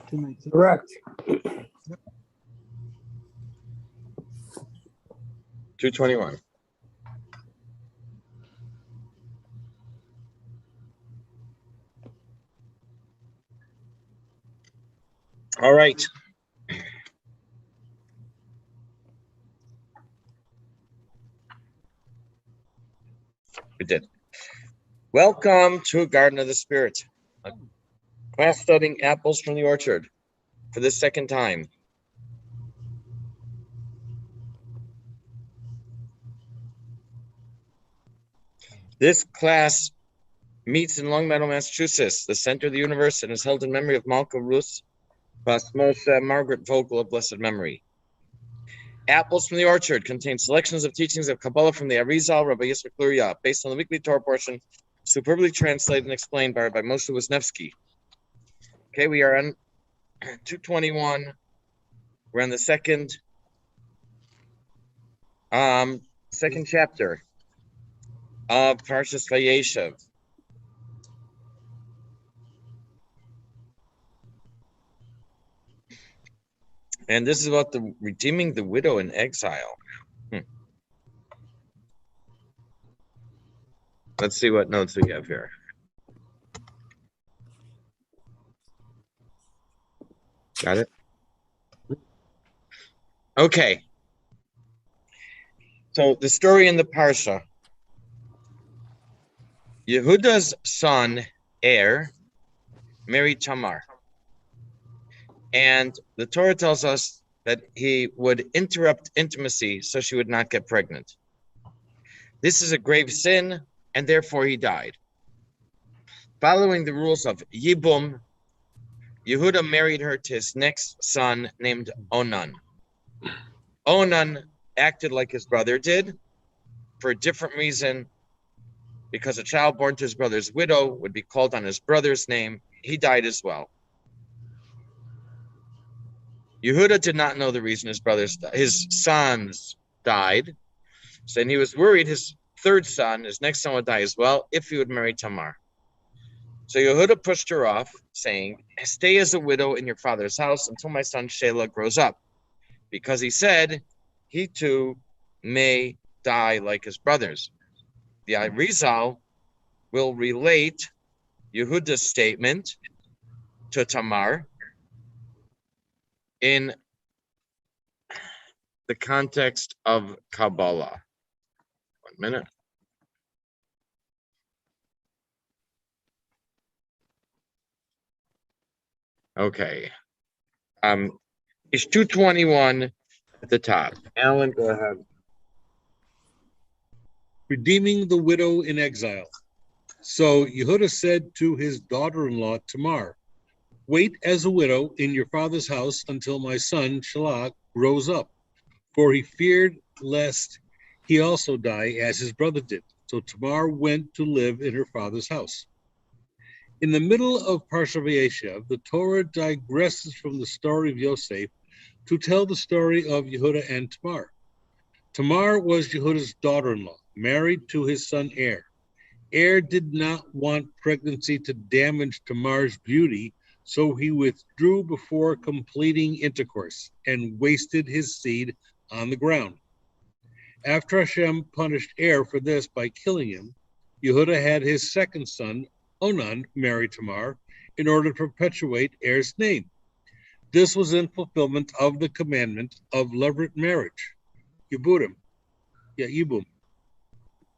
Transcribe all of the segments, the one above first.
Correct. 221. All right. We did. Welcome to Garden of the Spirit, a class studying apples from the orchard for the second time. This class meets in Longmeadow, Massachusetts, the center of the universe, and is held in memory of Malka Rus Basmosha Margaret Vogel of blessed memory. Apples from the Orchard contains selections of teachings of Kabbalah from the Arizal, Rabbi Yisrael Luria, based on the weekly Torah portion, superbly translated and explained by Moshe Wisniewski. Okay, we are on 221. We're on the second chapter of Parshas Vayeishev. And this is about the redeeming the widow in exile. Let's see what notes we have here. Got it? Okay. So the story in the Parsha. Yehuda's son, married Tamar. And the Torah tells us that he would interrupt intimacy so she would not get pregnant. This is a grave sin, and therefore he died. Following the rules of Yibum, Yehuda married her to his next son named Onan. Onan acted like his brother did for a different reason, because a child born to his brother's widow would be called on his brother's name. He died as well. Yehuda did not know the reason his sons died. So then he was worried his next son would die as well if he would marry Tamar. So Yehuda pushed her off, saying, "Stay as a widow in your father's house until my son Shelah grows up," because he said he too may die like his brothers. The Arizal will relate Yehuda's statement to Tamar in the context of Kabbalah. 1 minute. Okay. It's 221 at the top. Alan, go ahead. Redeeming the widow in exile. So Yehuda said to his daughter-in-law Tamar, "Wait as a widow in your father's house until my son Shelah grows up," for he feared lest he also die as his brother did. So Tamar went to live in her father's house. In the middle of Parsha Vayeishev, the Torah digresses from the story of Yosef to tell the story of Yehuda and Tamar. Tamar was Yehuda's daughter-in-law, married to his son Er did not want pregnancy to damage Tamar's beauty, so he withdrew before completing intercourse and wasted his seed on the ground. After Hashem punished for this by killing him, Yehuda had his second son, Onan, marry Tamar in order to perpetuate Er's name. This was in fulfillment of the commandment of levirate marriage, Yibum.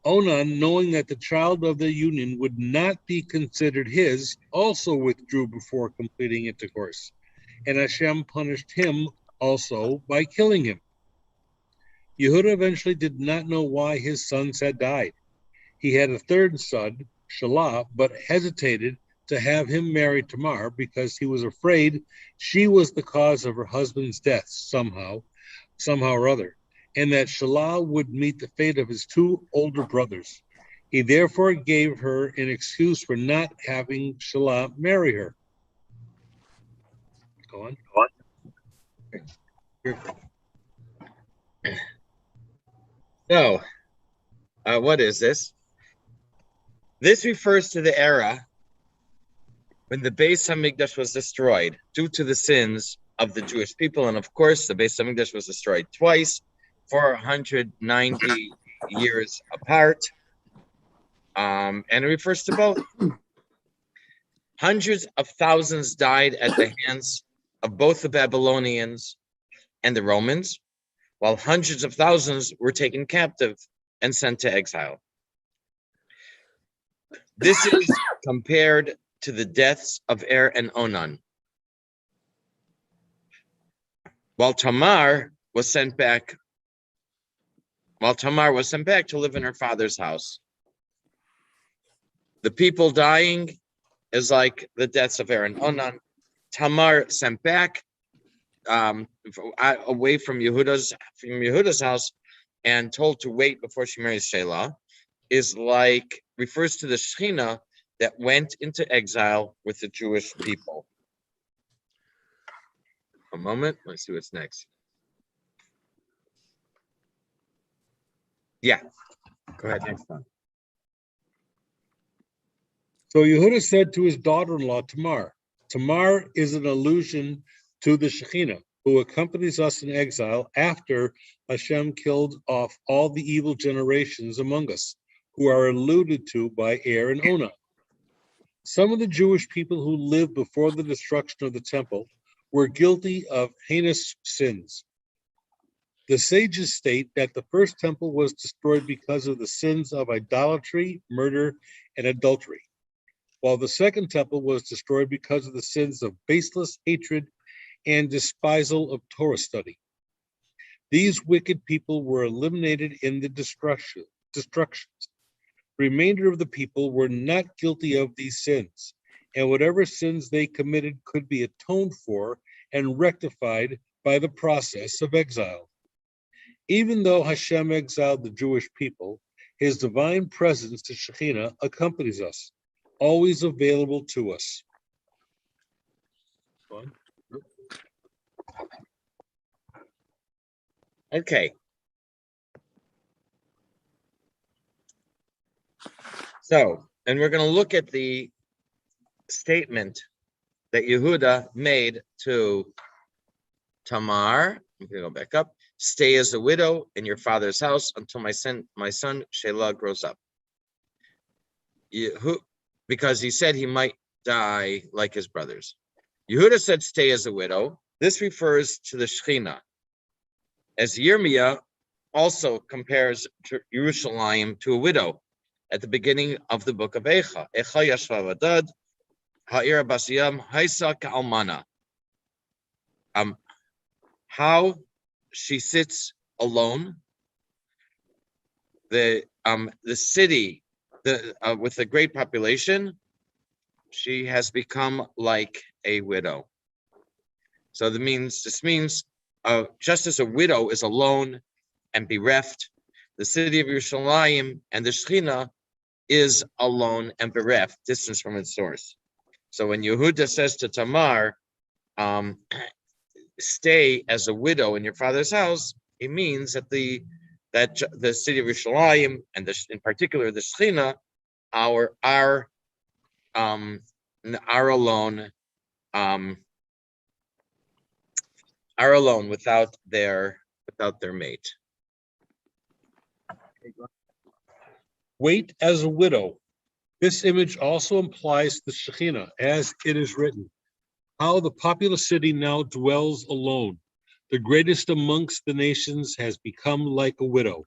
Onan, knowing that the child of the union would not be considered his, also withdrew before completing intercourse, and Hashem punished him also by killing him. Yehuda eventually did not know why his sons had died. He had a third son, Shelah, but hesitated to have him marry Tamar because he was afraid she was the cause of her husband's death somehow or other, and that Shelah would meet the fate of his two older brothers. He therefore gave her an excuse for not having Shelah marry her. Go on. So, what is this? This refers to the era when the Beis Hamikdash was destroyed due to the sins of the Jewish people, and of course, the Beis Hamikdash was destroyed twice, 490 years apart, and it refers to both. Hundreds of thousands died at the hands of both the Babylonians and the Romans, while hundreds of thousands were taken captive and sent to exile. This is compared to the deaths of Er and Onan. While Tamar was sent back to live in her father's house. The people dying is like the deaths of Er and Onan. Tamar sent back away from Yehuda's house and told to wait before she marries Shelah refers to the Shechina that went into exile with the Jewish people. A moment, let's see what's next. Yeah, go ahead, next one. So Yehuda said to his daughter-in-law, Tamar. Tamar is an allusion to the Shekhinah, who accompanies us in exile after Hashem killed off all the evil generations among us, who are alluded to by Er and Onan. Some of the Jewish people who lived before the destruction of the temple were guilty of heinous sins. The sages state that the first temple was destroyed because of the sins of idolatry, murder, and adultery, while the second temple was destroyed because of the sins of baseless hatred and despisal of Torah study. These wicked people were eliminated in the destructions. The remainder of the people were not guilty of these sins, and whatever sins they committed could be atoned for and rectified by the process of exile. Even though Hashem exiled the Jewish people, his divine presence, the Shekhinah, accompanies us, always available to us. Okay. So, and we're going to look at the statement that Yehuda made to Tamar. I'm going to go back up. Stay as a widow in your father's house until my son Shelah grows up. Because he said he might die like his brothers. Yehuda said, stay as a widow. This refers to the Shechina, as Yirmiyah also compares Yerushalayim to a widow at the beginning of the book of Eicha. Eicha yashva vadad, ha'ira basiyam, haisa ka'almana. How she sits alone. The city, with a great population, she has become like a widow. So this means just as a widow is alone and bereft, the city of Yerushalayim and the Shechina is alone and bereft, distance from its source. So when Yehuda says to Tamar, stay as a widow in your father's house, it means that the city of Yerushalayim and in particular the Shechina are alone without their mate. Wait as a widow. This image also implies the Shekhinah, as it is written, how the populous city now dwells alone. The greatest amongst the nations has become like a widow.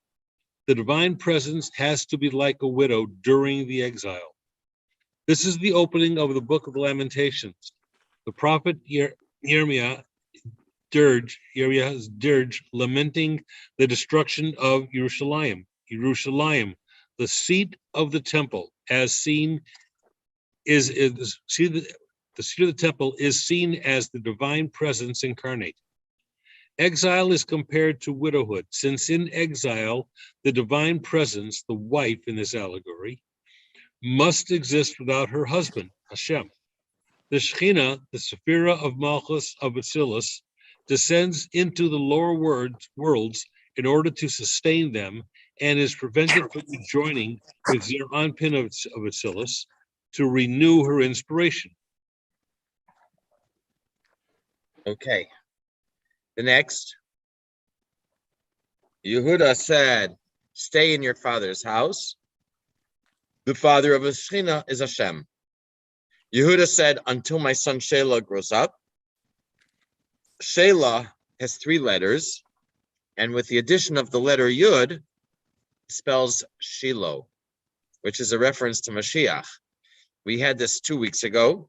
The divine presence has to be like a widow during the exile. This is the opening of the book of Lamentations. The prophet Yirmiyah's dirge, lamenting the destruction of Yerushalayim, the seat of the temple, as seen the seat of the temple is seen as the divine presence incarnate. Exile is compared to widowhood, since in exile, the divine presence, the wife in this allegory, must exist without her husband, Hashem. The Shekhinah, the Sephirah of Malchus of Atzilus, descends into the lower worlds in order to sustain them and is prevented from joining with Zer Anpin of Atzilus to renew her inspiration. Okay. The next, Yehuda said, stay in your father's house. The father of a Shechina is Hashem. Yehuda said, until my son Shelah grows up. Shelah has 3 letters, and with the addition of the letter Yud, spells Shiloh, which is a reference to Mashiach. We had this 2 weeks ago,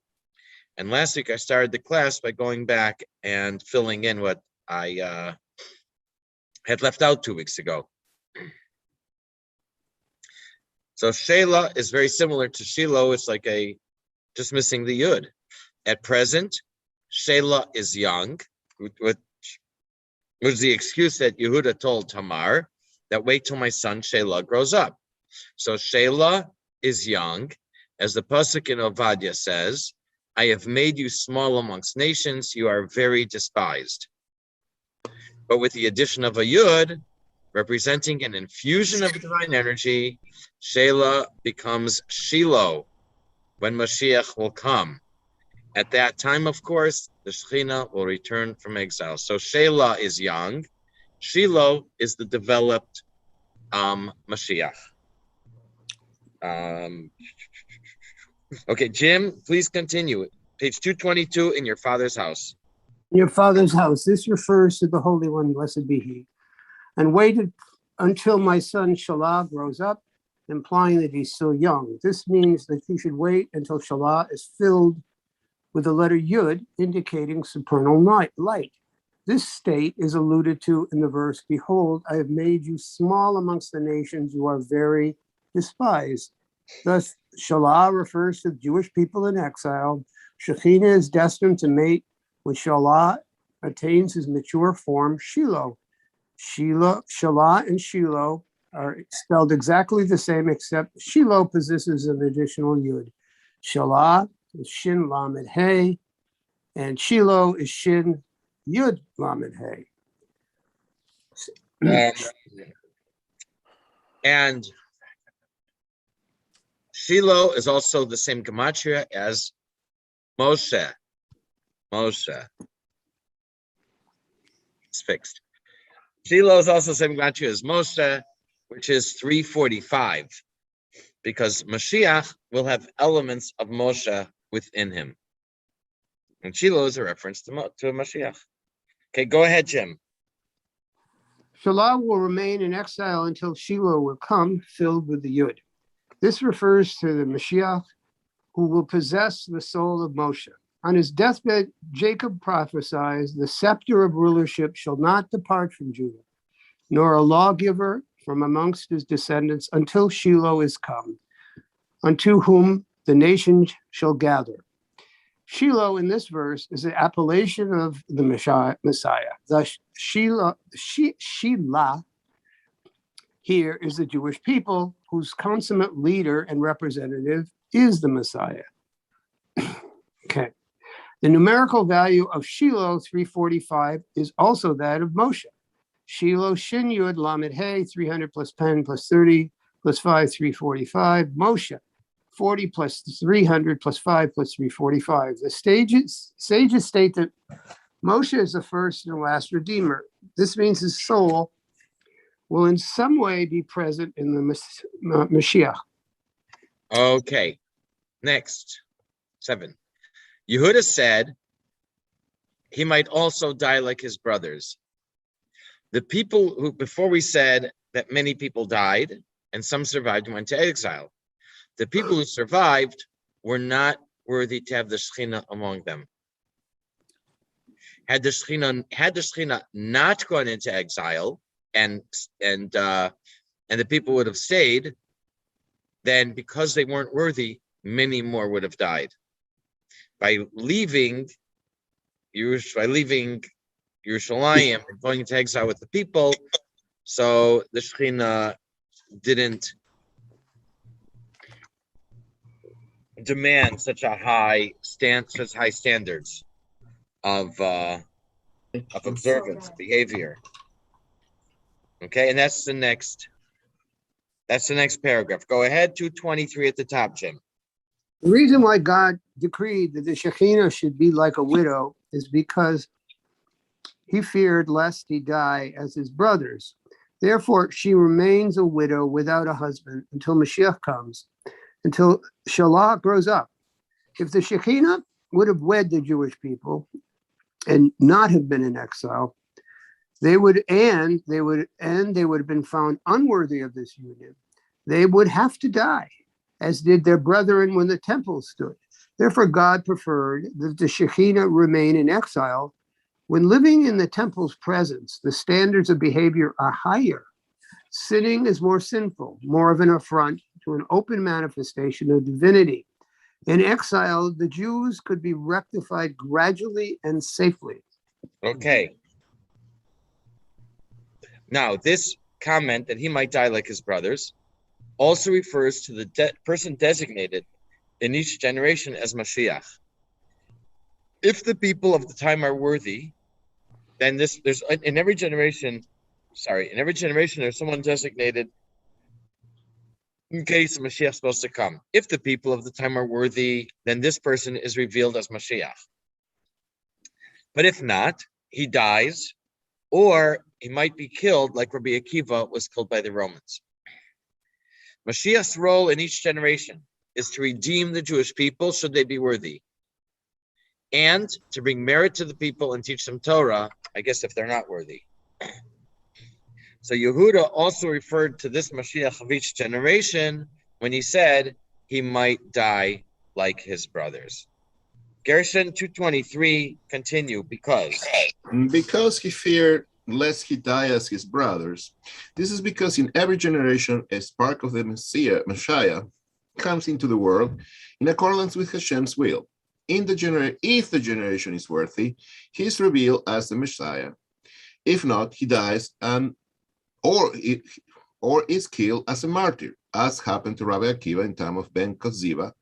and last week I started the class by going back and filling in what I had left out 2 weeks ago. So Shelah is very similar to Shiloh. It's like just missing the Yud. At present, Shelah is young, which was the excuse that Yehuda told Tamar, that wait till my son Shelah grows up. So Shelah is young, as the pasuk in Ovadia says, I have made you small amongst nations, you are very despised. But with the addition of a Yud, representing an infusion of divine energy, Shelah becomes Shiloh, when Mashiach will come. At that time, of course, the Shechina will return from exile. So Shelah is young. Shiloh is the developed Mashiach. Okay, Jim, please continue. Page 222 in your father's house. Your father's house. This refers to the Holy One, blessed be he. And waited until my son Shelah grows up, implying that he's still young. This means that you should wait until Shelah is filled with the letter Yud, indicating supernal light. This state is alluded to in the verse, behold, I have made you small amongst the nations, you are very despised. Thus, Shelah refers to the Jewish people in exile. Shekhinah is destined to mate when Shelah attains his mature form, Shiloh. Shelah and Shiloh are spelled exactly the same, except Shiloh possesses an additional Yud. Shelah is Shin Lamed Hey, and Shiloh is Shin Yud Lamed Hey. And Shiloh is also the same gematria as Moshe. Moshe. It's fixed. Shiloh is also the same gematria as Moshe, which is 345, because Mashiach will have elements of Moshe within him. And Shiloh is a reference to Mashiach. Okay, go ahead, Jim. Shelah will remain in exile until Shiloh will come, filled with the Yud. This refers to the Mashiach, who will possess the soul of Moshe. On his deathbed, Jacob prophesies, the scepter of rulership shall not depart from Judah, nor a lawgiver from amongst his descendants until Shiloh is come, unto whom the nations shall gather. Shiloh in this verse is the appellation of the Messiah. Thus, Shelah here is the Jewish people whose consummate leader and representative is the Messiah. Okay. The numerical value of Shiloh 345 is also that of Moshe. Shiloh Shin Yud Lamed Hey 300 plus 10 plus 30 plus 5 345. Moshe 40 plus 300 plus 5 plus 345. The sages state that Moshe is the first and last redeemer. This means his soul will in some way be present in the Mashiach. Okay, next, 7. Yehuda said he might also die like his brothers. The people who, before we said that many people died and some survived and went to exile. The people who survived were not worthy to have the Shechina among them. Had the Shechina not gone into exile and the people would have stayed, then because they weren't worthy, many more would have died. By leaving Yerushalayim and going into exile with the people, so the Shechina didn't demand such high standards of observance, behavior. Okay, and that's the next paragraph. Go ahead, 223 at the top, Jim. The reason why God decreed that the Shekhinah should be like a widow is because He feared lest he die as his brothers. Therefore, she remains a widow without a husband until Mashiach comes, until Shelah grows up. If the Shekinah would have wed the Jewish people and not have been in exile, they would have been found unworthy of this union. They would have to die, as did their brethren when the temple stood. Therefore, God preferred that the Shekinah remain in exile. When living in the temple's presence, the standards of behavior are higher. Sinning is more sinful, more of an affront to an open manifestation of divinity. In exile, the Jews could be rectified gradually and safely. Okay. Now, this comment that he might die like his brothers also refers to the person designated in each generation as Mashiach. If the people of the time are worthy, then there's in every generation, there's someone designated in case Mashiach is supposed to come. If the people of the time are worthy, then this person is revealed as Mashiach. But if not, he dies, or he might be killed like Rabbi Akiva was killed by the Romans. Mashiach's role in each generation is to redeem the Jewish people should they be worthy, and to bring merit to the people and teach them Torah, I guess if they're not worthy. So Yehuda also referred to this Mashiach of each generation when he said he might die like his brothers. Gershon 223, continue, because he feared lest he die as his brothers. This is because in every generation a spark of the Messiah comes into the world in accordance with Hashem's will. If the generation is worthy, he is revealed as the Messiah. If not, he dies or is killed as a martyr, as happened to Rabbi Akiva in time of Ben Koziva,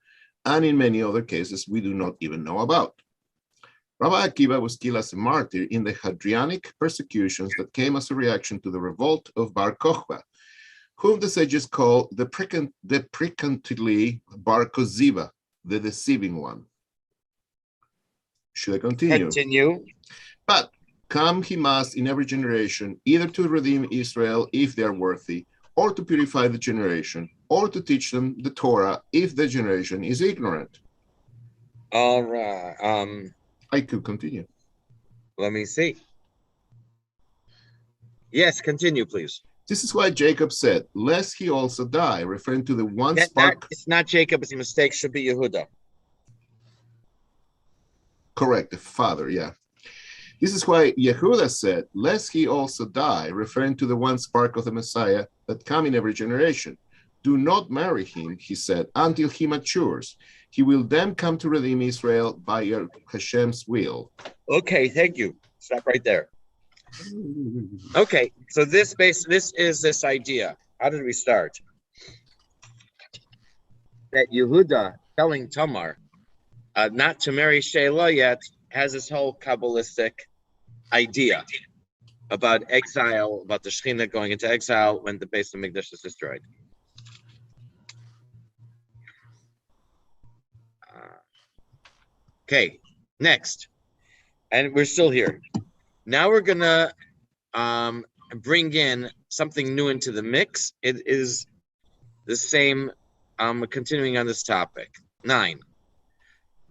and in many other cases we do not even know about. Rabbi Akiva was killed as a martyr in the Hadrianic persecutions that came as a reaction to the revolt of Bar Kokhba, whom the sages call the precantly Bar Koziva, the deceiving one. Should I continue? Continue. But come he must in every generation, either to redeem Israel if they are worthy, or to purify the generation, or to teach them the Torah if the generation is ignorant. All right. I could continue. Let me see. Yes, continue, please. This is why Jacob said, lest he also die, referring to the one spark. It's not Jacob, it's a mistake, should be Yehuda. Correct, the father, yeah. This is why Yehuda said, lest he also die, referring to the one spark of the Messiah that come in every generation. Do not marry him, he said, until he matures. He will then come to redeem Israel by Hashem's will. Okay, thank you. Stop right there. Okay, so this is this idea. How did we start? That Yehuda telling Tamar not to marry Shelah yet has this whole Kabbalistic idea about exile, about the Shekhinah going into exile when the base of Mikdash is destroyed. Okay, next. And we're still here. Now we're going to bring in something new into the mix. It is the same, continuing on this topic. 9.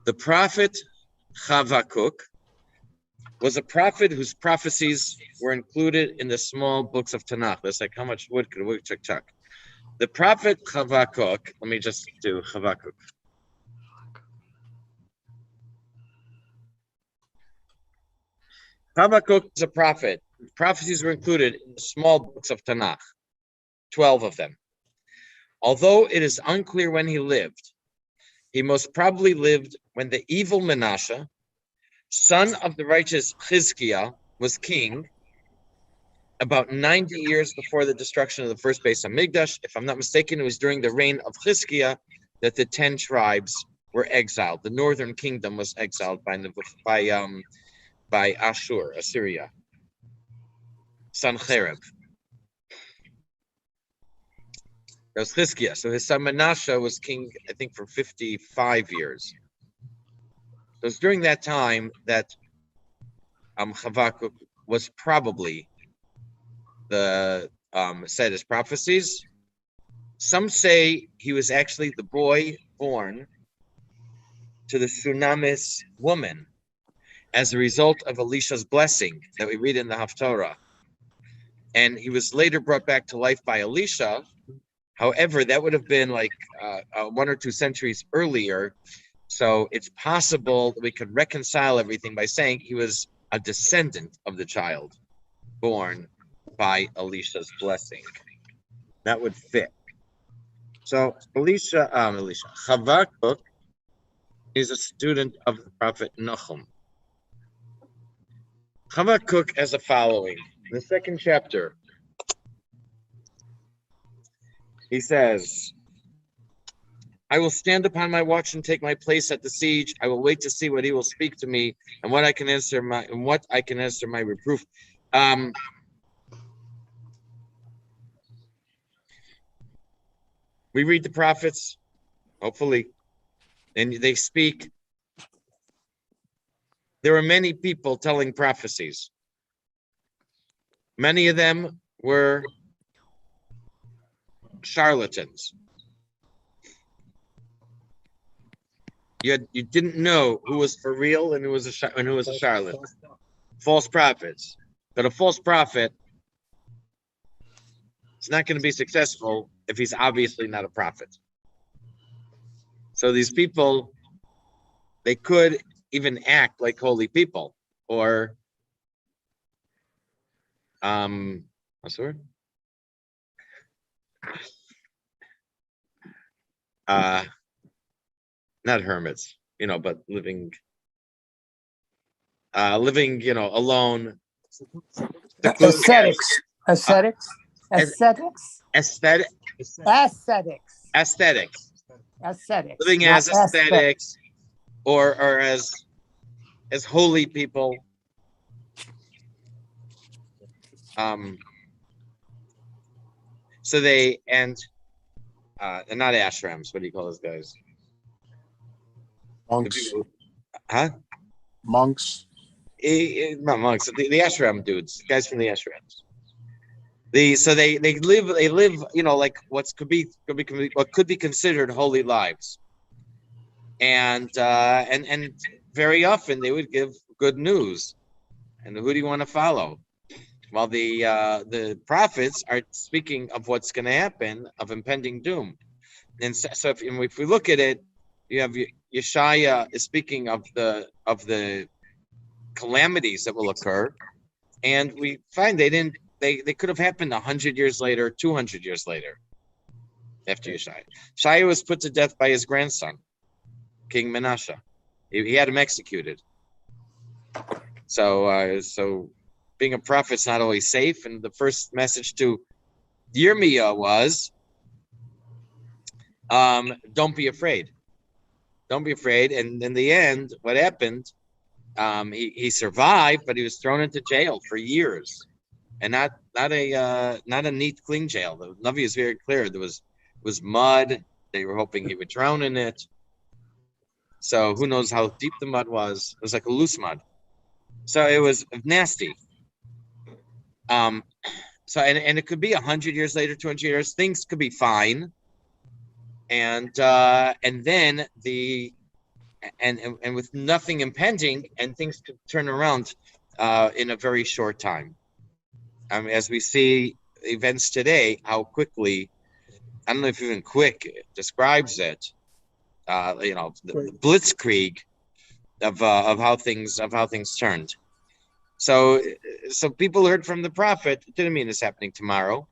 The prophet Chavakuk was a prophet whose prophecies were included in the small books of Tanakh. That's like how much wood could a woodchuck chuck. The prophet Chavakuk, let me just do Chavakuk. Habakkuk is a prophet. Prophecies were included in the small books of Tanakh, 12 of them. Although it is unclear when he lived, he most probably lived when the evil Menashe, son of the righteous Chizkiah, was king, about 90 years before the destruction of the first base of Mikdash. If I'm not mistaken, it was during the reign of Chizkiah that the 10 tribes were exiled. The northern kingdom was exiled by Assyria, Sancherib. That was Chizkiah. So his son Menashe was king, I think, for 55 years. So it's during that time that Habakkuk was probably the said as prophecies. Some say he was actually the boy born to the Shunammite woman as a result of Elisha's blessing that we read in the Haftorah. And he was later brought back to life by Elisha. However, that would have been like 1 or 2 centuries earlier. So it's possible that we could reconcile everything by saying he was a descendant of the child born by Elisha's blessing. That would fit. So Habakkuk is a student of the prophet Nahum. Habakkuk has the following. In the 2nd chapter, he says, I will stand upon my watch and take my place at the siege. I will wait to see what he will speak to me and what I can answer my reproof. We read the prophets, hopefully, and they speak. There were many people telling prophecies. Many of them were charlatans. You didn't know who was for real and who was a charlatan. False prophets. But a false prophet is not going to be successful if he's obviously not a prophet. So these people, they could even act like holy people, or what's the word? Not hermits, but living, alone. Ascetics. Ascetics. Ascetics. Ascetics. Living as ascetics, or as holy people. So they're not ashrams. What do you call those guys? Monks. Huh? Monks. Not monks. The ashram dudes, guys from the ashrams. So they live, like what could be considered holy lives, and very often they would give good news. And who do you want to follow? Well, the prophets are speaking of what's going to happen, of impending doom. And so if we look at it, you have Yeshaya is speaking of the calamities that will occur, and we find they could have happened 100 years later, 200 years later, after Yeshaya. Yeshaya was put to death by his grandson, King Menashe. He had him executed. So being a prophet's not always safe. And the first message to Yirmiyah was, don't be afraid. Don't be afraid. And in the end, what happened? He survived, but he was thrown into jail for years, and not a neat, clean jail. The Navi is very clear. There was mud. They were hoping he would drown in it. So who knows how deep the mud was? It was like a loose mud. So it was nasty. So it could be 100 years later, 200 years, things could be fine, and then and with nothing impending, and things could turn around in a very short time. As we see events today, how quickly, I don't know if even quick describes it. The blitzkrieg of how things turned. So people heard from the prophet. It didn't mean it's happening tomorrow,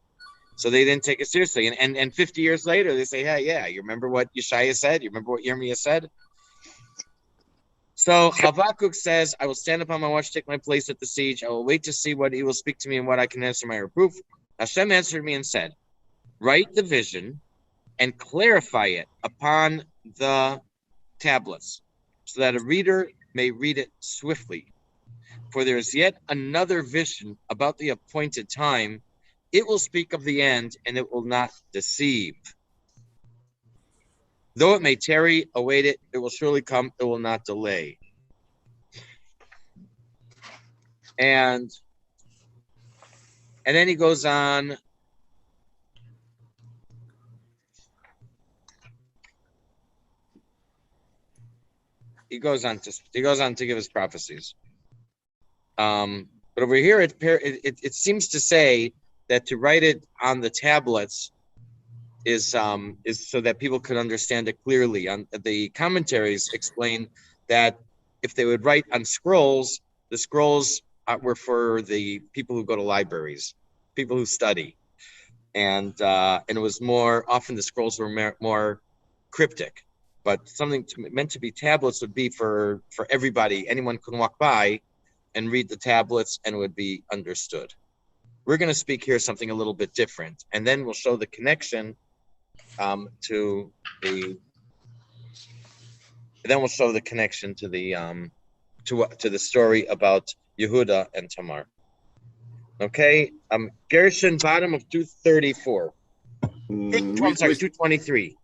so they didn't take it seriously. And 50 years later, they say, "Hey, yeah, you remember what Yeshaya said? You remember what Yirmiyah said?" So Habakkuk says, "I will stand upon my watch, take my place at the siege. I will wait to see what he will speak to me and what I can answer my reproof." Hashem answered me and said, "Write the vision and clarify it upon the tablets, so that a reader may read it swiftly. For there is yet another vision about the appointed time. It will speak of the end, and it will not deceive. Though it may tarry, await it. It will surely come. It will not delay." And And then he goes on. He goes on to give his prophecies. But over here, it seems to say that to write it on the tablets is so that people could understand it clearly. The commentaries explain that if they would write on scrolls, the scrolls were for the people who go to libraries, people who study, and it was more often the scrolls were more cryptic. But something meant to be tablets would be for everybody. Anyone could walk by and read the tablets and it would be understood. We're going to speak here something a little bit different, and then we'll show the connection to the story about Yehuda and Tamar. Okay, Gershon, bottom of 234. I'm sorry, 223.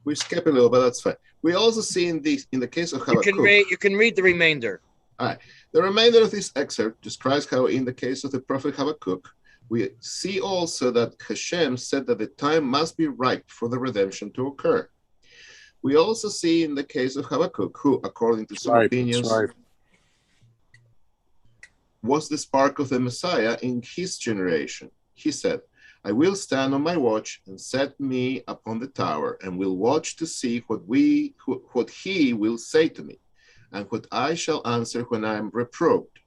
We skip a little, but that's fine. We also see in the case of Habakkuk. You can read the remainder. All right. The remainder of this excerpt describes how, in the case of the prophet Habakkuk, we see also that Hashem said that the time must be ripe for the redemption to occur. We also see in the case of Habakkuk, who, according to some opinions, was the spark of the Messiah in his generation. He said, I will stand on my watch and set me upon the tower and will watch to see what he will say to me and what I shall answer when I am reproved.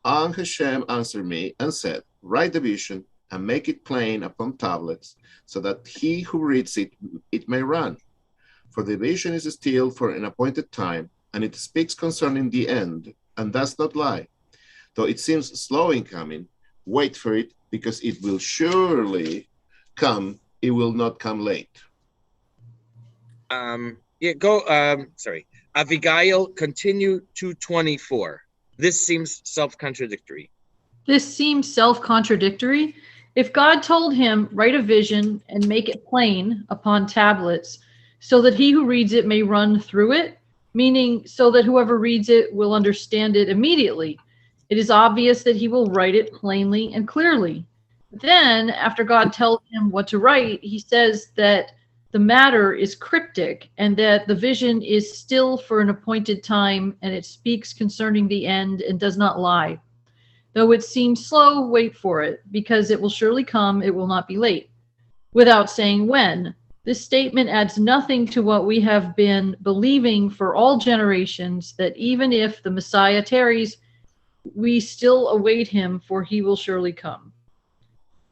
And Hashem answered me and said, write the vision and make it plain upon tablets so that he who reads it may run. For the vision is still for an appointed time, and it speaks concerning the end and does not lie. Though it seems slow in coming, wait for it, because it will surely come. It will not come late. Abigail, continue 224. This seems self-contradictory. If God told him, write a vision and make it plain upon tablets, so that he who reads it may run through it, meaning so that whoever reads it will understand it immediately, it is obvious that he will write it plainly and clearly. Then, after God tells him what to write, he says that the matter is cryptic and that the vision is still for an appointed time and it speaks concerning the end and does not lie. Though it seems slow, wait for it, because it will surely come, it will not be late. Without saying when, this statement adds nothing to what we have been believing for all generations, that even if the Messiah tarries, we still await him, for he will surely come.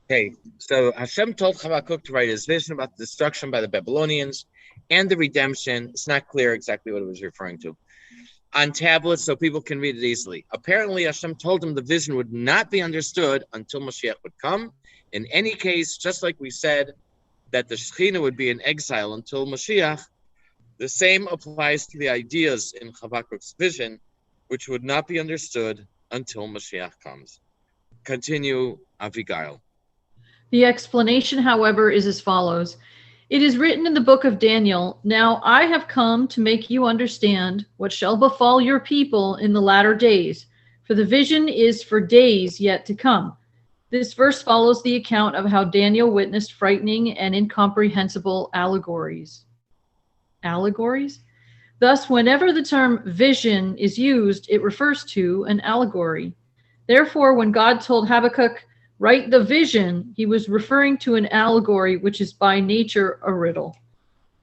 Okay, so Hashem told Habakkuk to write his vision about the destruction by the Babylonians and the redemption. It's not clear exactly what it was referring to. On tablets so people can read it easily. Apparently, Hashem told him the vision would not be understood until Mashiach would come. In any case, just like we said that the Shekhinah would be in exile until Mashiach, the same applies to the ideas in Habakkuk's vision, which would not be understood until Mashiach comes. Continue, Abigail. The explanation, however, is as follows. It is written in the book of Daniel, now I have come to make you understand what shall befall your people in the latter days, for the vision is for days yet to come. This verse follows the account of how Daniel witnessed frightening and incomprehensible allegories. Allegories? Thus, whenever the term vision is used, it refers to an allegory. Therefore, when God told Habakkuk, write the vision, he was referring to an allegory, which is by nature a riddle.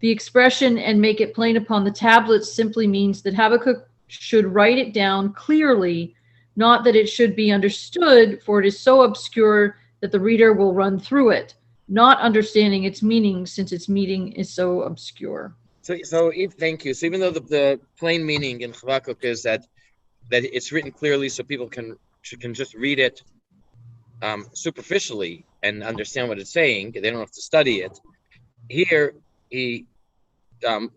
The expression, and make it plain upon the tablets, simply means that Habakkuk should write it down clearly, not that it should be understood, for it is so obscure that the reader will run through it, not understanding its meaning, since its meaning is so obscure. Thank you. So even though the plain meaning in Habakkuk is that it's written clearly so people can just read it superficially and understand what it's saying, they don't have to study it. Here, he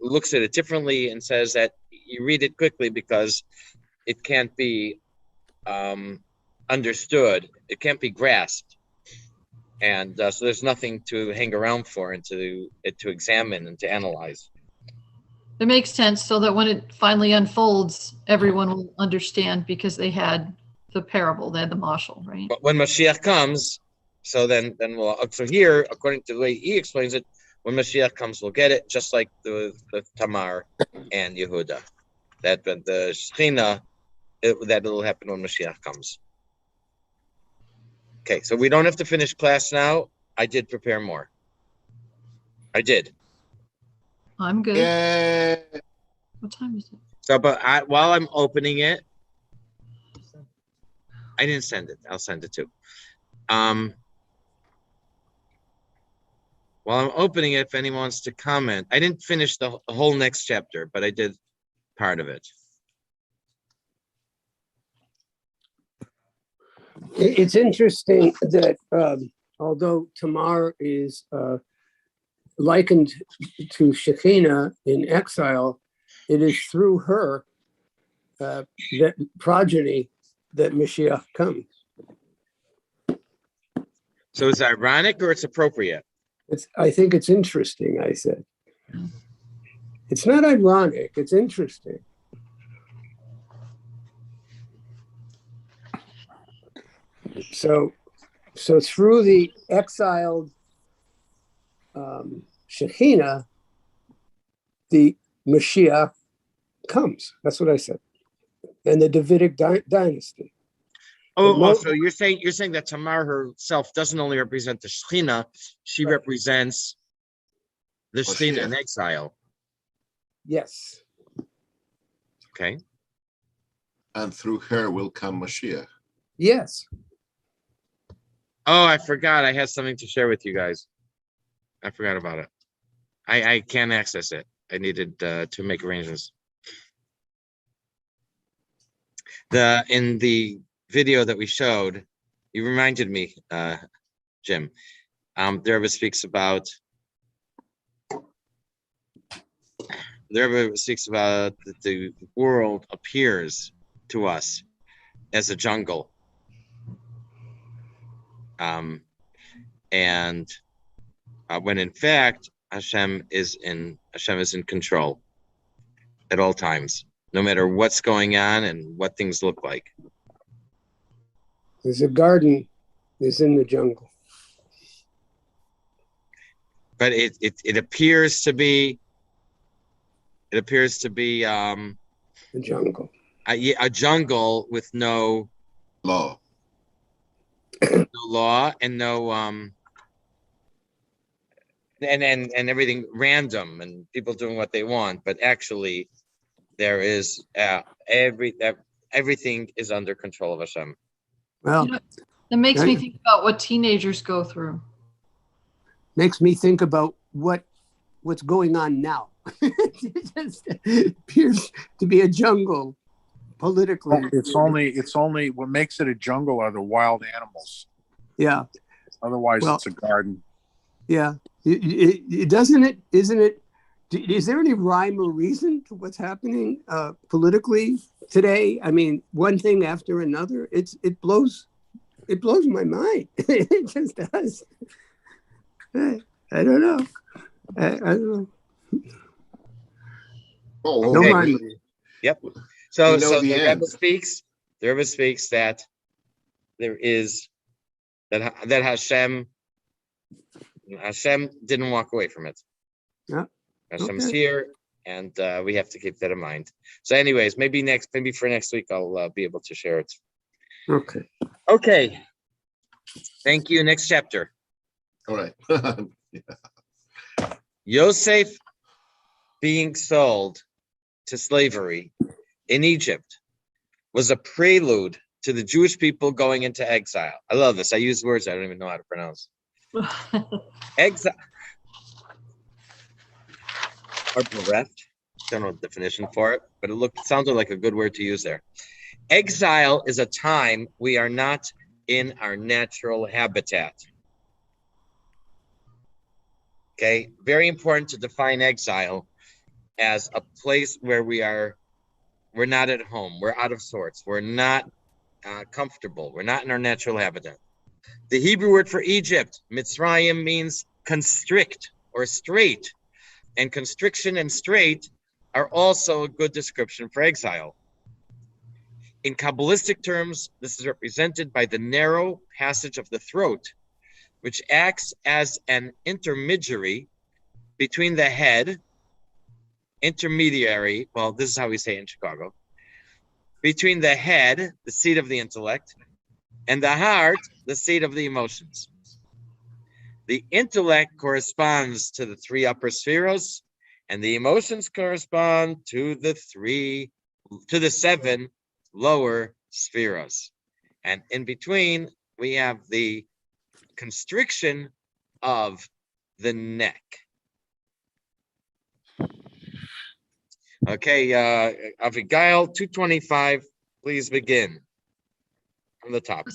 looks at it differently and says that you read it quickly because it can't be understood. It can't be grasped. And so there's nothing to hang around for and to examine and to analyze. It makes sense, so that when it finally unfolds, everyone will understand because they had the parable. They had the mashal, right? But when Mashiach comes, so then we'll. So here, according to the way he explains it, when Mashiach comes, we'll get it, just like the Tamar and Yehuda. That the Shechina, that'll happen when Mashiach comes. Okay, so we don't have to finish class now. I did prepare more. I did. I'm good. Yeah. What time is it? So, but while I'm opening it, I didn't send it. I'll send it too. While I'm opening it, if anyone wants to comment, I didn't finish the whole next chapter, but I did part of it. It's interesting that although Tamar is likened to Shekinah in exile, it is through her that progeny that Mashiach comes. So it's ironic or it's appropriate? I think it's interesting, I said. It's not ironic, it's interesting. So through the exiled Shekinah, the Mashiach comes. That's what I said. And the Davidic dynasty. So you're saying that Tamar herself doesn't only represent the Shechina, she represents the Shechina in exile. Yes. Okay. And through her will come Mashiach. Yes. Oh, I forgot. I had something to share with you guys. I forgot about it. I can't access it. I needed to make arrangements. In the video that we showed, you reminded me, Jim. The Rebbe speaks about that the world appears to us as a jungle, and when in fact Hashem is in control at all times, no matter what's going on and what things look like. There's a garden is in the jungle. But it appears to be a jungle. A jungle with no law. No law and no and everything random and people doing what they want, but actually there is everything is under control of Hashem. Well, that makes me think about what teenagers go through. Makes me think about what's going on now. It just appears to be a jungle politically. It's only what makes it a jungle are the wild animals. Yeah. Otherwise, it's a garden. Yeah. Isn't it? Is there any rhyme or reason to what's happening politically today? I mean, one thing after another. It blows my mind. It just does. I don't know. I don't know. Oh, no okay. mind. Yep. So the Rebbe speaks. The Rebbe speaks that there is that Hashem didn't walk away from it. Yeah. Hashem's here, and we have to keep that in mind. So, anyways, maybe for next week, I'll be able to share it. Okay. Okay. Thank you. Next chapter. All right. Yosef being sold to slavery in Egypt was a prelude to the Jewish people going into exile. I love this. I use words I don't even know how to pronounce. Exile. Or bereft. Don't know the definition for it, but it sounded like a good word to use there. Exile is a time we are not in our natural habitat. Okay, very important to define exile as a place where we're not at home, we're out of sorts, we're not comfortable, we're not in our natural habitat. The Hebrew word for Egypt, Mitzrayim, means constrict or strait, and constriction and strait are also a good description for exile. In Kabbalistic terms, this is represented by the narrow passage of the throat, which acts as an intermediary between the head, intermediary, well, this is how we say it in Chicago, between the head, the seat of the intellect, and the heart, the seat of the emotions. The intellect corresponds to the three upper spheros, and the emotions correspond to the seven lower spheros. And in between, we have the constriction of the neck. Okay, Abigail, 225, please begin from the top.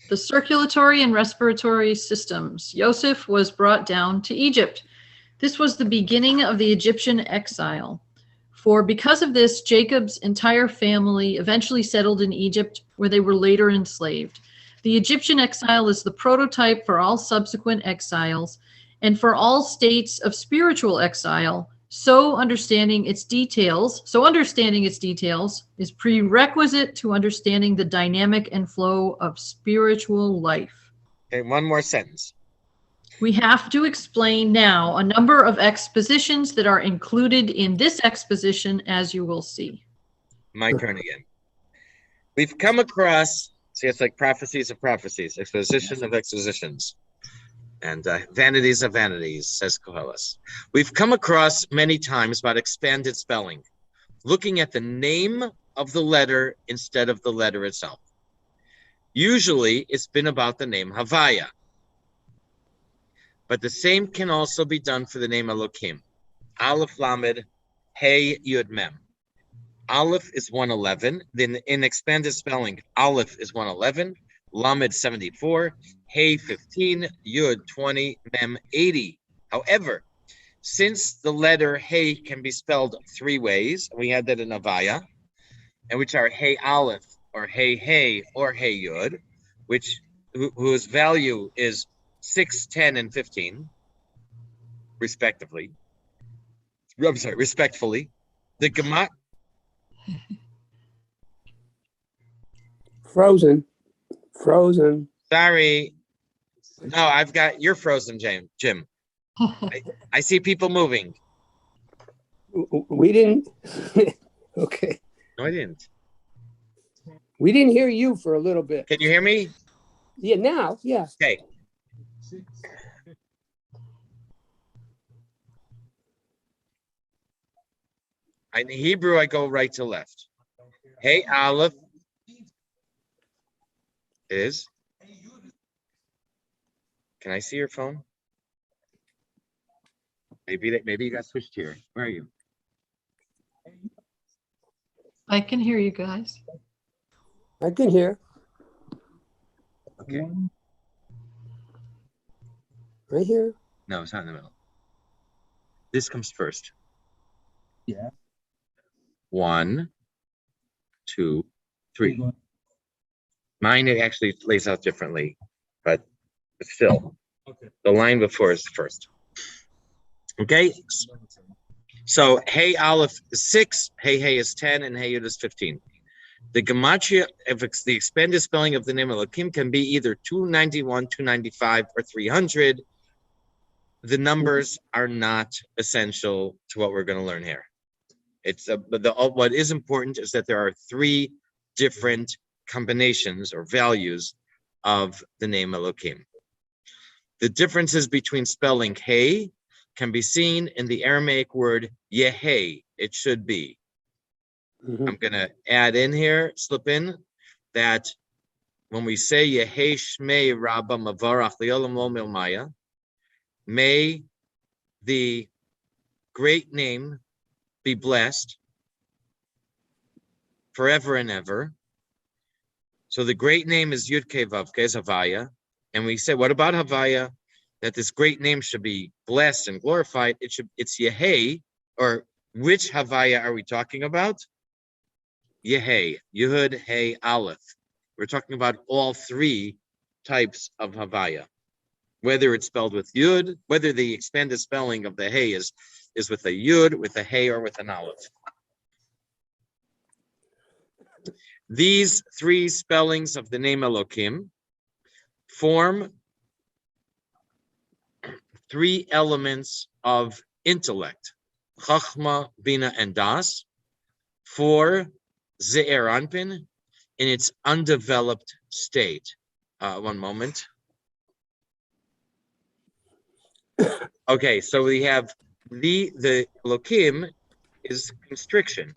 The circulatory and respiratory systems. Yosef was brought down to Egypt. This was the beginning of the Egyptian exile. For because of this, Jacob's entire family eventually settled in Egypt, where they were later enslaved. The Egyptian exile is the prototype for all subsequent exiles and for all states of spiritual exile. So understanding its details is prerequisite to understanding the dynamic and flow of spiritual life. Okay, one more sentence. We have to explain now a number of expositions that are included in this exposition, as you will see. My turn again. We've come across, see, it's like prophecies of prophecies, exposition of expositions, and vanities of vanities, says Koheles. We've come across many times about expanded spelling, looking at the name of the letter instead of the letter itself. Usually, it's been about the name Havaya. But the same can also be done for the name Elokim. Aleph Lamed, Hey Yud Mem. Aleph is 111. Then in expanded spelling, Aleph is 111, Lamed 74, Hey 15, Yud 20, Mem 80. However, since the letter Hey can be spelled three ways, we had that in Havaya, and which are Hey Aleph, or Hey Hey, or Hey Yud, whose value is 6, 10, and 15, respectively. I'm sorry, respectfully. The Gemat. Frozen. Sorry. No, I've got, you're frozen, Jim. I see people moving. We didn't. Okay. No, I didn't. We didn't hear you for a little bit. Can you hear me? Yeah, now, yeah. Okay. In Hebrew, I go right to left. Hey, Aleph. It is. Can I see your phone? Maybe you got switched here. Where are you? I can hear you guys. I can hear. Okay. Right here. No, it's not in the middle. This comes first. Yeah. 1, 2, 3. Mine, it actually lays out differently, but still, the line before is first. Okay. So Hey Aleph is 6, Hey is 10, and Hey Yud is 15. The gematria, if it's the expanded spelling of the name Elokim, can be either 291, 295, or 300. The numbers are not essential to what we're going to learn here. What is important is that there are 3 different combinations or values of the name Elokim. The differences between spelling Hey can be seen in the Aramaic word Yehei. It should be. I'm going to add in here, slip in, that when we say Yehei Shmei Rabba Mavarach Leolam Lo Milmaya, may the great name be blessed forever and ever. So the great name is Yud-Kei Vav-Kei, Havaya. And we say, what about Havaya? That this great name should be blessed and glorified. It's Yehei, or which Havaya are we talking about? Yehei, Yehud, Hey, Aleph. We're talking about all 3 types of Havaya. Whether it's spelled with Yud, whether the expanded spelling of the Hey is with a Yud, with a Hey, or with an Aleph. These three spellings of the name Elohim form three elements of intellect: Chachma, Bina, and Das, for Ze'er Anpin in its undeveloped state. One moment. Okay, so we have the Elohim is constriction.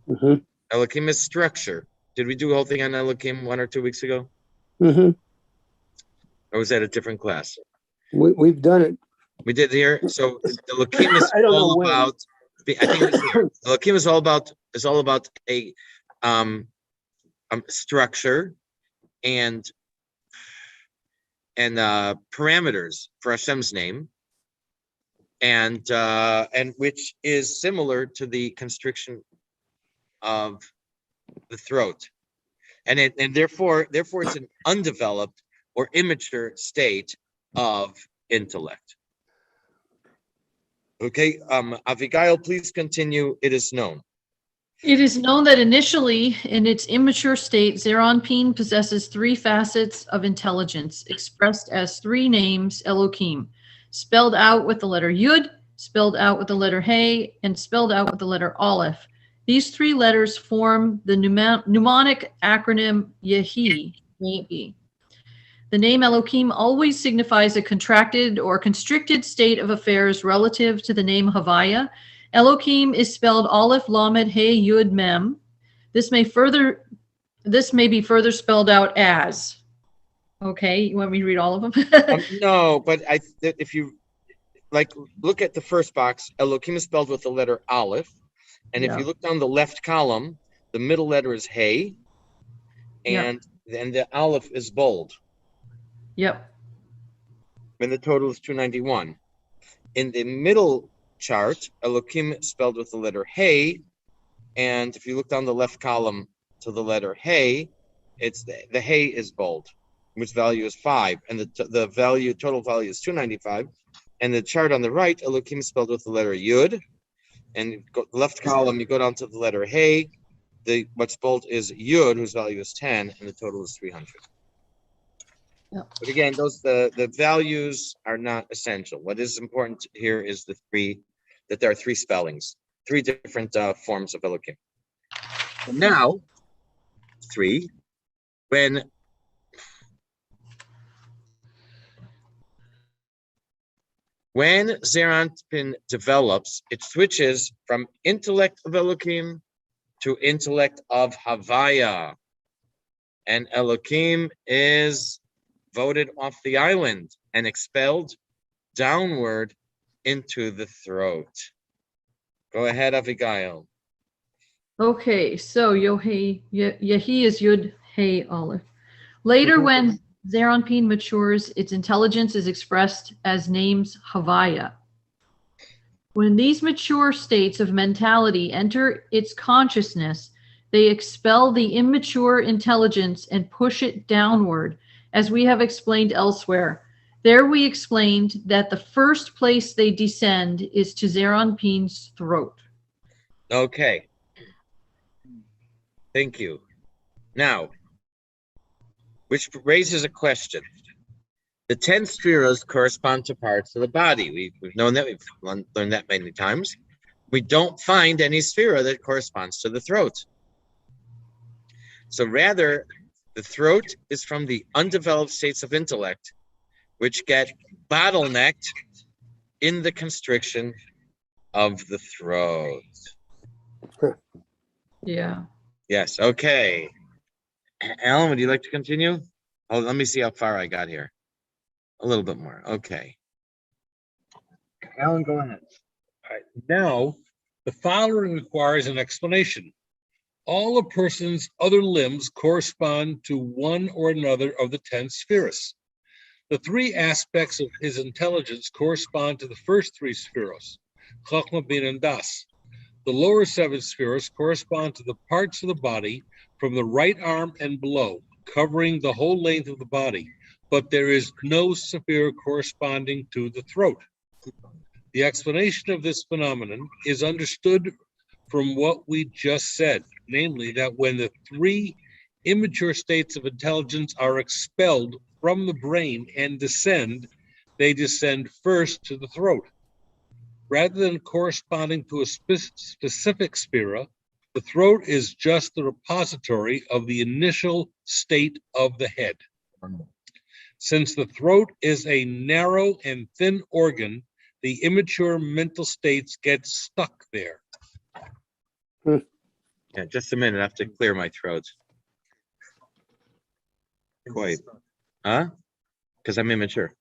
Mhm. Elohim is structure. Did we do a whole thing on Elohim 1 or 2 weeks ago? Mhm. Or was that a different class? We've done it. We did here. So Elohim is I don't know all when. about. I think it was here. Elohim is all about a structure and parameters for Hashem's name, and which is similar to the constriction of the throat, and therefore it's an undeveloped or immature state of intellect. Okay, Avigail, please continue. It is known. It is known that initially, in its immature state, Ze'er Anpin possesses three facets of intelligence, expressed as three names, Elohim, spelled out with the letter Yud, spelled out with the letter Hey, and spelled out with the letter Aleph. These three letters form the mnemonic acronym Yehi. The name Elohim always signifies a contracted or constricted state of affairs relative to the name Havaya. Elohim is spelled Aleph Lamed Hey Yud Mem. This may be further spelled out as. Okay, you want me to read all of them? No, but if you look at the first box, Elohim is spelled with the letter Aleph, and if you look down the left column, the middle letter is Hey, and then the Aleph is bold. Yep. And the total is 291. In the middle chart, Elohim spelled with the letter Hey, and if you look down the left column to the letter Hey, it's the Hey is bold, which value is 5, and the total value is 295. And the chart on the right, Elohim spelled with the letter Yud, and the left column you go down to the letter Hey. What's bold is Yud, whose value is 10, and the total is 300. Yep. But again, the values are not essential. What is important here is that there are three spellings, three different forms of Elohim. And now, when Ze'er Anpin develops, it switches from intellect of Elohim to intellect of Havaya, and Elohim is voted off the island and expelled downward into the throat. Go ahead, Abigail. Okay, so Yehi is Yud Hey Aleph. Later, when Ze'er Anpin matures, its intelligence is expressed as names Havaya. When these mature states of mentality enter its consciousness, they expel the immature intelligence and push it downward, as we have explained elsewhere. There we explained that the first place they descend is to Ze'er Anpin's throat. Okay. Thank you. Now, which raises a question. The 10 spheros correspond to parts of the body. We've known that. We've learned that many times. We don't find any sphera that corresponds to the throat. So rather, the throat is from the undeveloped states of intellect, which get bottlenecked in the constriction of the throat. Yeah. Yes, okay. Alan, would you like to continue? Oh, let me see how far I got here. A little bit more. Okay. Alan, go ahead. All right. Now, the following requires an explanation. All a person's other limbs correspond to one or another of the 10 spheres. The three aspects of his intelligence correspond to the first three spheros, Chachma, Bin, and Das. The lower 7 spheres correspond to the parts of the body from the right arm and below, covering the whole length of the body, but there is no sphere corresponding to the throat. The explanation of this phenomenon is understood from what we just said. namely that when the three immature states of intelligence are expelled from the brain and descend, they descend first to the throat. Rather than corresponding to a specific spira, the throat is just the repository of the initial state of the head. Since the throat is a narrow and thin organ, the immature mental states get stuck there. Yeah, just a minute. I have to clear my throat. Quite. Huh? Because I'm immature.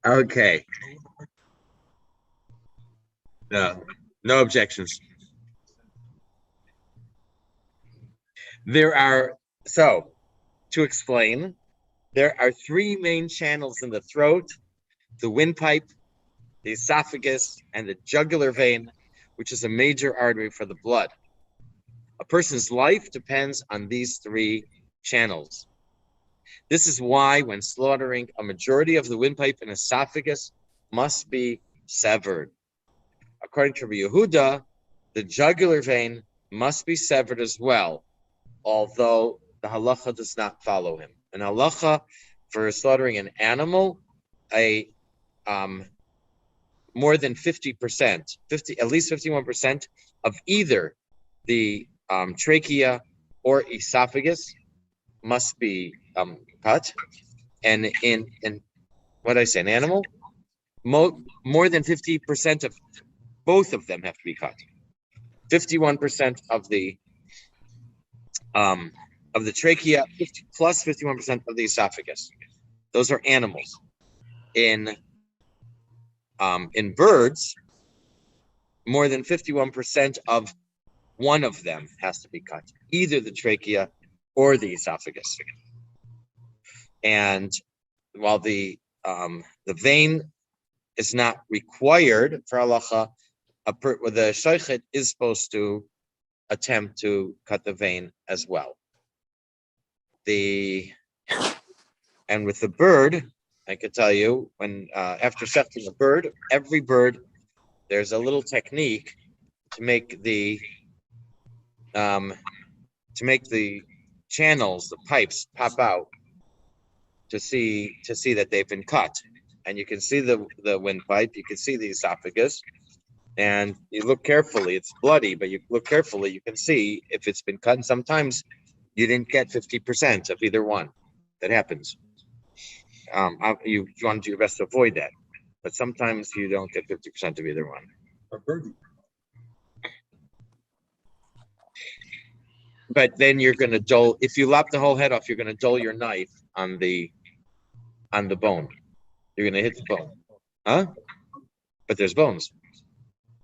Okay. No objections. So to explain, there are three main channels in the throat: the windpipe, the esophagus, and the jugular vein, which is a major artery for the blood. A person's life depends on these three channels. This is why when slaughtering, a majority of the windpipe and esophagus must be severed. According to Rabbi Yehuda, the jugular vein must be severed as well, although the halacha does not follow him. An halacha for slaughtering an animal, more than 50%, at least 51% of either the trachea or esophagus must be cut. And in what did I say, an animal? More than 50% of both of them have to be cut. 51% of the trachea, plus 51% of the esophagus. Those are animals. In birds, more than 51% of one of them has to be cut, either the trachea or the esophagus. And while the vein is not required for halacha, the shochet is supposed to attempt to cut the vein as well. And with the bird, I could tell you, when after shechting a bird, every bird, there's a little technique to make the channels, the pipes, pop out to see that they've been cut. And you can see the windpipe, you can see the esophagus, and you look carefully. It's bloody, but you look carefully, you can see if it's been cut. And sometimes you didn't get 50% of either one. That happens. You want to do your best to avoid that, but sometimes you don't get 50% of either one. But then you're going to dull. If you lop the whole head off, you're going to dull your knife on the bone. You're going to hit the bone, huh? But there's bones,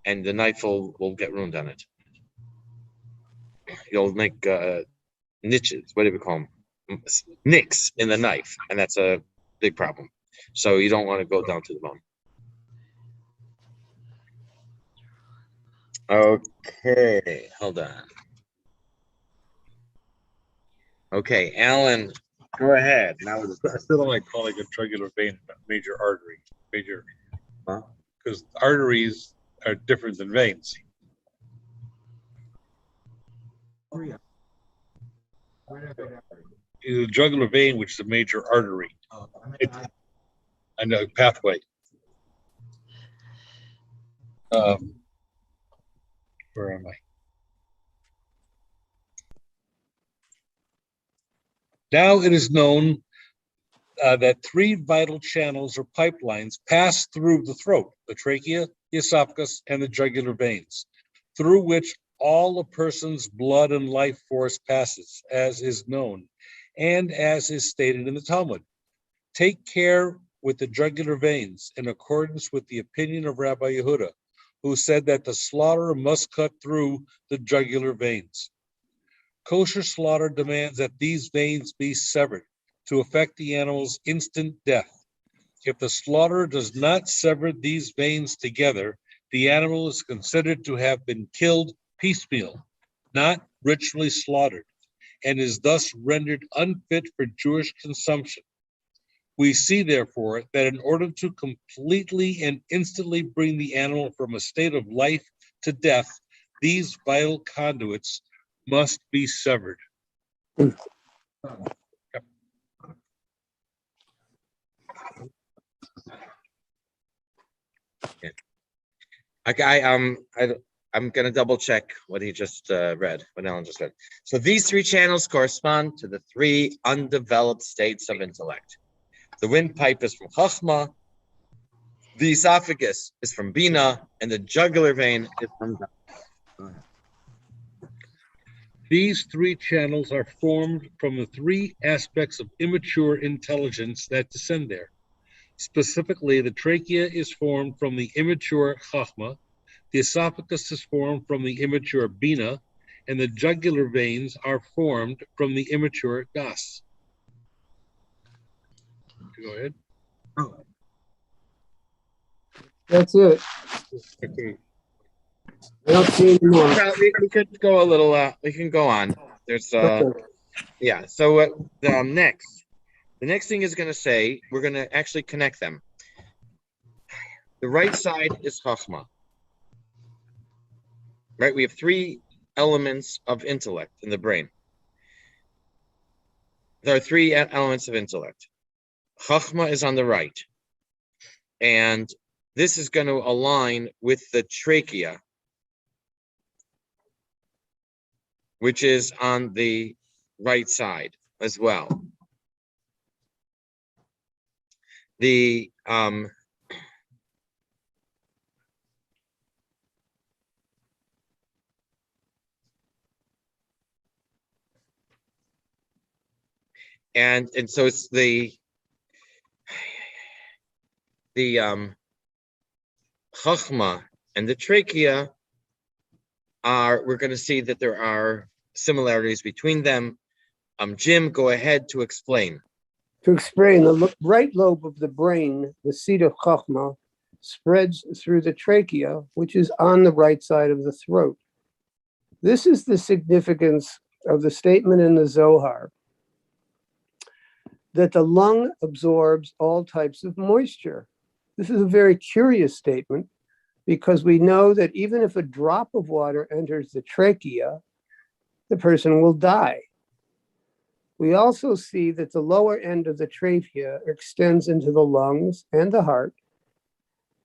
and the knife will get ruined on it. You'll make niches. What do we call them? Nicks in the knife, and that's a big problem. So you don't want to go down to the bone. Okay, hold on. Okay, Alan, go ahead. Now I still don't like calling a jugular vein a major artery. Huh? Because arteries are different than veins. The jugular vein, which is a major artery, and a pathway. Where am I? Now it is known that three vital channels or pipelines pass through the throat: the trachea, the esophagus, and the jugular veins, through which all a person's blood and life force passes, as is known, and as is stated in the Talmud. Take care with the jugular veins, in accordance with the opinion of Rabbi Yehuda, who said that the slaughterer must cut through the jugular veins. Kosher slaughter demands that these veins be severed to effect the animal's instant death. If the slaughterer does not sever these veins together, the animal is considered to have been killed piecemeal, not ritually slaughtered, and is thus rendered unfit for Jewish consumption. We see, therefore, that in order to completely and instantly bring the animal from a state of life to death, these vital conduits must be severed. I'm gonna double check what he just read, what Ellen just read. So these three channels correspond to the three undeveloped states of intellect. The windpipe is from Chachma, the esophagus is from Bina, and the jugular vein is from. These three channels are formed from the three aspects of immature intelligence that descend there. Specifically, the trachea is formed from the immature Chachma, the esophagus is formed from the immature Bina, and the jugular veins are formed from the immature Das. Go ahead. That's it. Okay. I don't see any more. Well, we could go a little. We can go on. There's Okay. yeah. So the next thing is going to say we're going to actually connect them. The right side is Chachma. Right, we have three elements of intellect in the brain. There are three elements of intellect. Chachma is on the right, and this is going to align with the trachea, which is on the right side as well. The and so it's the Chachma and the trachea we're going to see that there are similarities between them. Jim, go ahead to explain. To explain, the right lobe of the brain, the seat of Chachma, spreads through the trachea, which is on the right side of the throat. This is the significance of the statement in the Zohar that the lung absorbs all types of moisture. This is a very curious statement because we know that even if a drop of water enters the trachea, the person will die. We also see that the lower end of the trachea extends into the lungs and the heart,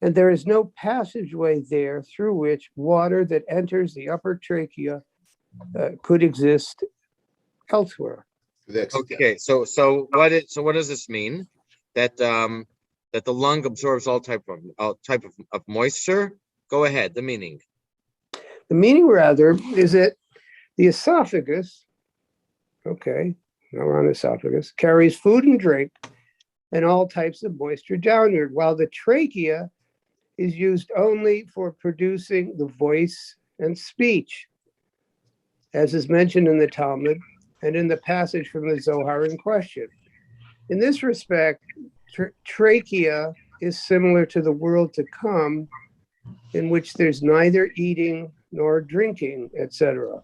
and there is no passageway there through which water that enters the upper trachea could exist elsewhere. Okay, so what does this mean? That that the lung absorbs all type of moisture? Go ahead, the meaning. The meaning, rather, is that the esophagus, okay, now we're on esophagus, carries food and drink and all types of moisture downward, while the trachea is used only for producing the voice and speech, as is mentioned in the Talmud and in the passage from the Zohar in question. In this respect, trachea is similar to the world to come, in which there's neither eating nor drinking, etc.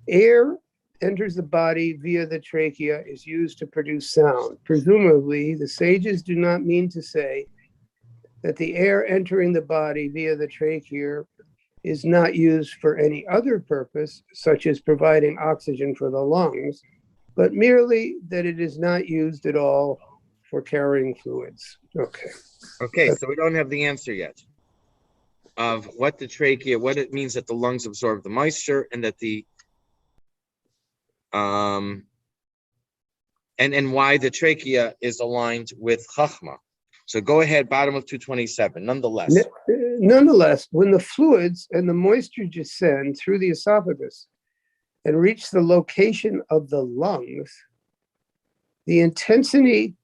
Air enters the body via the trachea, is used to produce sound. Presumably, the sages do not mean to say that the air entering the body via the trachea is not used for any other purpose, such as providing oxygen for the lungs, but merely that it is not used at all for carrying fluids. Okay, so we don't have the answer yet of what the trachea, what it means that the lungs absorb the moisture, and that the and why the trachea is aligned with Chachma. So go ahead, bottom of 227. Nonetheless, when the fluids and the moisture descend through the esophagus and reach the location of the lungs, the intensity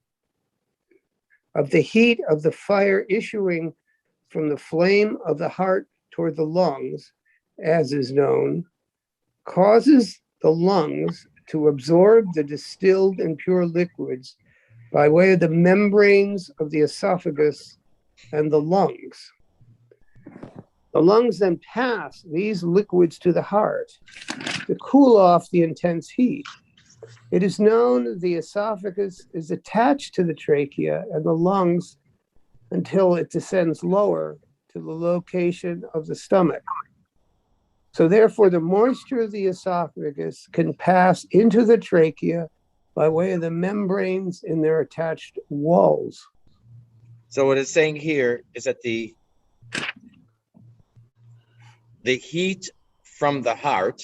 of the heat of the fire issuing from the flame of the heart toward the lungs, as is known, causes the lungs to absorb the distilled and pure liquids by way of the membranes of the esophagus and the lungs. The lungs then pass these liquids to the heart to cool off the intense heat. It is known the esophagus is attached to the trachea and the lungs until it descends lower to the location of the stomach. So therefore, the moisture of the esophagus can pass into the trachea by way of the membranes in their attached walls. So what it's saying here is that the heat from the heart,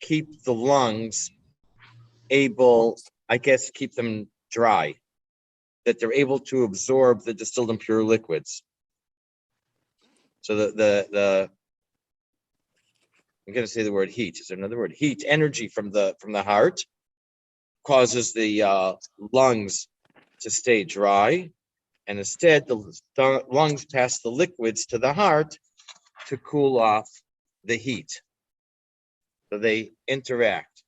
keep the lungs able, I guess, keep them dry, that they're able to absorb the distilled and pure liquids. So the I'm going to say the word heat. Is there another word? Heat, energy from the heart causes the lungs to stay dry, and instead the lungs pass the liquids to the heart to cool off the heat. So they interact.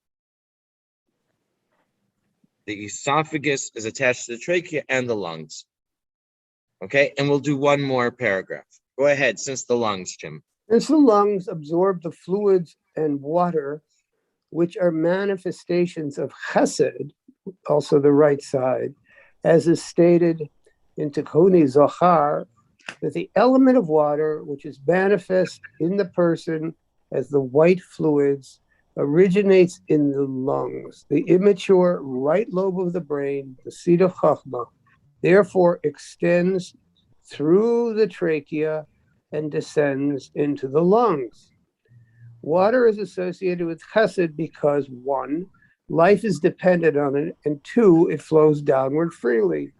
The esophagus is attached to the trachea and the lungs. Okay, and we'll do one more paragraph. Go ahead, since the lungs, Jim. Since the lungs absorb the fluids and water, which are manifestations of chesed, also the right side, as is stated in Tikkuni Zohar, that the element of water, which is manifest in the person as the white fluids, originates in the lungs, the immature right lobe of the brain, the seat of Chachma, therefore extends through the trachea and descends into the lungs. Water is associated with chesed because 1, life is dependent on it, and 2, it flows downward freely.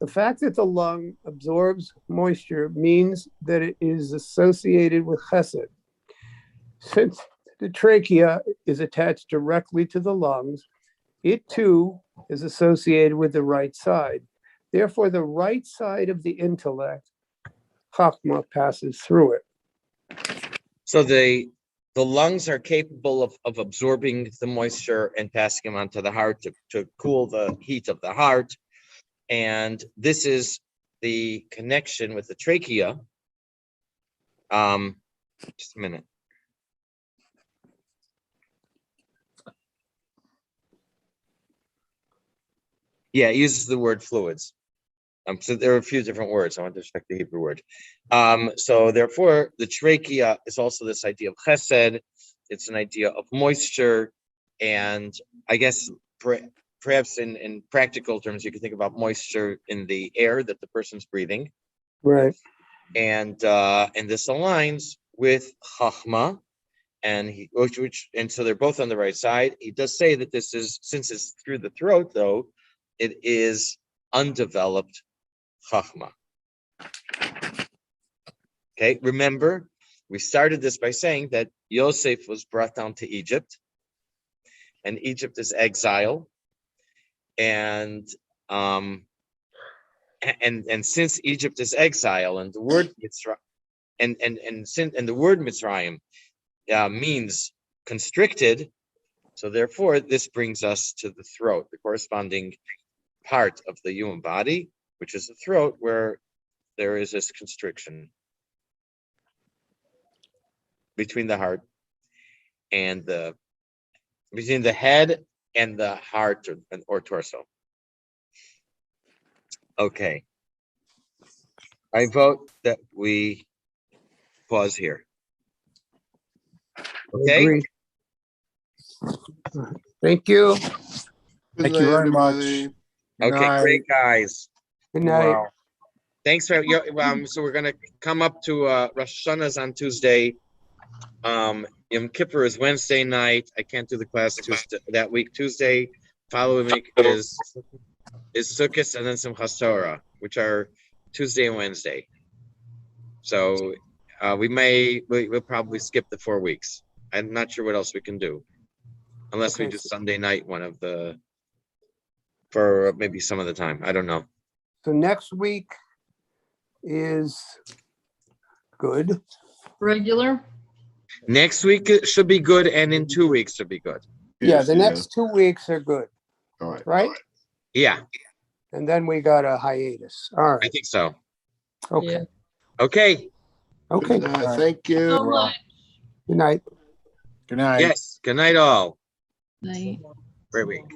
The fact that the lung absorbs moisture means that it is associated with chesed. Since the trachea is attached directly to the lungs, it too is associated with the right side. Therefore, the right side of the intellect, Chachma, passes through it. So the lungs are capable of absorbing the moisture and passing them onto the heart to cool the heat of the heart. And this is the connection with the trachea. Just a minute. Yeah, it uses the word fluids. So there are a few different words. I want to check the Hebrew word. So therefore, the trachea is also this idea of chesed. It's an idea of moisture. And I guess perhaps in practical terms, you can think about moisture in the air that the person's breathing. Right. And this aligns with chachma, and so they're both on the right side. He does say that this is, since it's through the throat, though, it is undeveloped chachma. Okay, remember, we started this by saying that Yosef was brought down to Egypt, and Egypt is exile, and since Egypt is exile, and the word Mitzrayim, and the word Mitzrayim means constricted, so therefore this brings us to the throat, the corresponding part of the human body, which is the throat, where there is this constriction between the heart and between the head and the heart or torso. Okay. I vote that we pause here. Okay. Agree. Thank you. Thank you very much. everybody. Good Okay, night. great, guys. Good night. Wow. Thanks for so we're gonna come up to Rosh Hashanah's on Tuesday. Yom Kippur is Wednesday night. I can't do the class Tuesday that week. Tuesday, following week is Sukkot and then Simchas Torah, which are Tuesday and Wednesday. So we'll probably skip the 4 weeks. I'm not sure what else we can do, unless we Okay. do Sunday night for maybe some of the time. I don't know. So next week is good. Regular. Next week it should be good, and in 2 weeks should be good. Yeah, Yes, the next 2 weeks are good, All right. right? Yeah, And then we got a hiatus. All I right. think so. Okay. Yeah. Okay. Okay. Thank you. So much. Good night. Good night. Yes. Good night, all. Night. Great week.